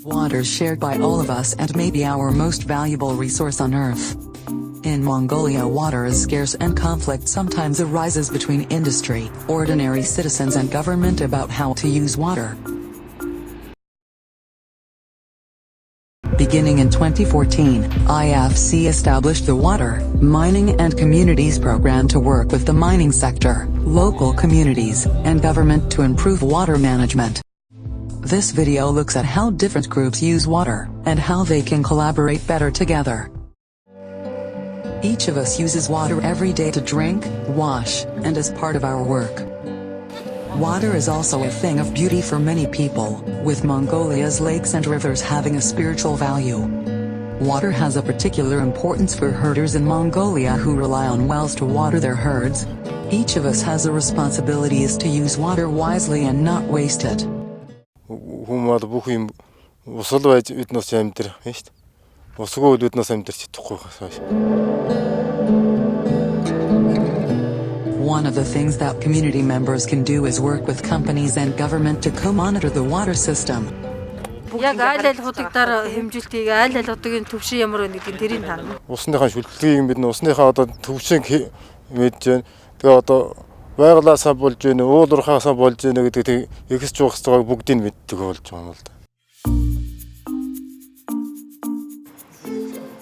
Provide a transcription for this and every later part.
Water is shared by all of us and may be our most valuable resource on Earth. In Mongolia, water is scarce and conflict sometimes arises between industry, ordinary citizens and government about how to use water. Beginning in 2014, IFC established the Water, Mining and Communities program to work with the mining sector, local communities, and government to improve water management. This video looks at how different groups use water, and how they can collaborate better together. Each of us uses water every day to drink, wash, and as part of our work. Water is also a thing of beauty for many people, with Mongolia's lakes and rivers having a spiritual value. Water has a particular importance for herders in Mongolia who rely on wells to water their herds. Each of us has a responsibility is to use water wisely and not waste it. One of the things that community members can do is work with companies and government to co-monitor the water system. Яг айл худагдаар хэмжилтийг айл худгийн төвшин ямар вэ гэдгийг тэрийг харна. Усныхаа шүлтлэгийг бид усныхаа одоо төвшин мэдж байна. Тэгээ одоо байгалаасаа болж байна, уулуурхаасаа болж байна гэдэг ихс жуухс байгаа бүгдийг мэддэг болж байгаа юм л да.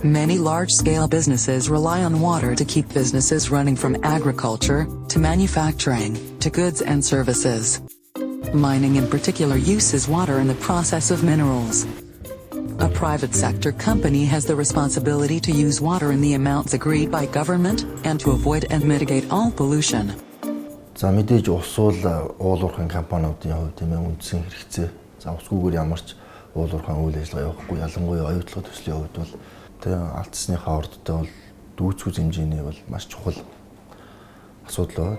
Many large-scale businesses rely on water to keep businesses running from agriculture, to manufacturing, to goods and services. Mining in particular uses water in the process of minerals. A private sector company has the responsibility to use water in the amounts agreed by government, and to avoid and mitigate all pollution. За мэдээж усуул уулуурхайн компаниудын хувьд тийм үндсэн хэрэгцээ. За усгүйгээр ямарч уулуурхайн үйл ажиллагаа явахгүй ялангуяа оюутлага төслийн хувьд бол алдсныхаа ордтой бол дүүцгүй хэмжээний бол маш чухал асуудал байна.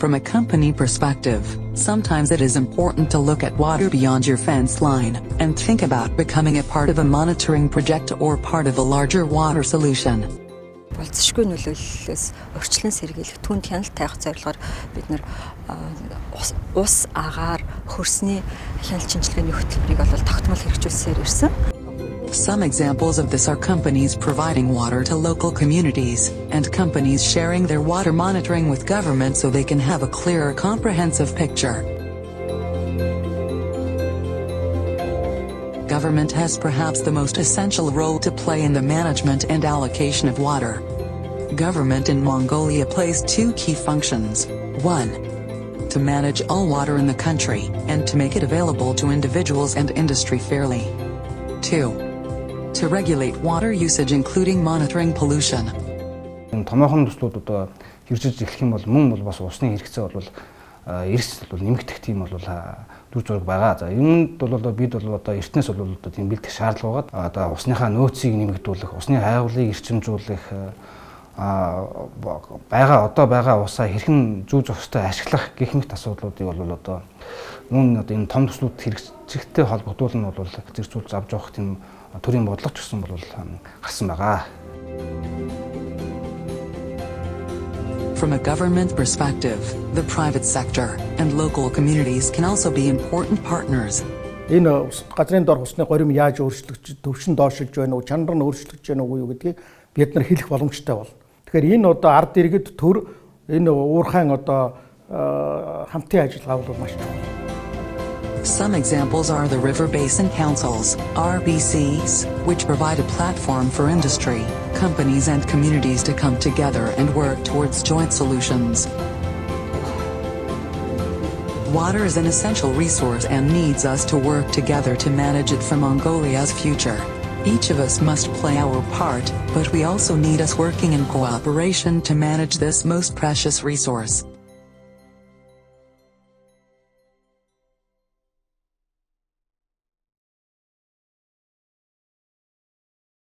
From a company perspective, sometimes it is important to look at water beyond your fence line, and think about becoming a part of a monitoring project or part of a larger water solution. Болцсошгүй нөлөөллөөс өрчлөн сэргийлэх түн хяналт тавих зорилгоор бид нэр ус агаар хөрсний хяналт шинжилгээний хөтөлбөрийг бол тогтмол хэрэгжүүлсээр ирсэн. Some examples of this are companies providing water to local communities, and companies sharing their water monitoring with government so they can have a clearer, comprehensive picture. Government has perhaps the most essential role to play in the management and allocation of water. Government in Mongolia plays two key functions. 1. To manage all water in the country, and to make it available to individuals and industry fairly. 2. To regulate water usage including monitoring pollution. Томоохон төслүүд одоо хэрэгжиж эхлэх юм бол мөн бол бас усны хэрэгцээ бол эрс бол нэмэгдэх тийм бол дүр зураг байгаа. За юмд бол бид бол одоо эртнээс бол одоо тийм бэлтгэх шаардлага байгаа. Одоо усныхаа нөөцийг нэмэгдүүлэх, усны хайгуулыг эрчимжүүлэх, одоо байгаа усаа хэрхэн зүү зохистой ашиглах гэх мэт асуудлуудыг бол одоо мөн одоо энэ том төслүүд хэрэгжихтэй холбогдуулна бол зэрцүүлж авч явах тийм төрийн бодлого ч гэсэн бол гарсан байгаа. From a government perspective, the private sector and local communities can also be important partners. Энэ газрын дор усны горим яаж өөрчлөгдөж, төвшин доошилж байна уу, чанар нь өөрчлөгдөж байна уу гэдгийг бид нар хэлэх боломжтой бол. Тэгэхээр энэ одоо ард иргэд төр энэ уурхайн одоо хамтын ажиллагаа бол маш чухал. Some examples are the River Basin Councils, RBCs, which provide a platform for industry, companies and communities to come together and work towards joint solutions. Water is an essential resource and needs us to work together to manage it for Mongolia's future. Each of us must play our part, but we also need us working in cooperation to manage this most precious resource.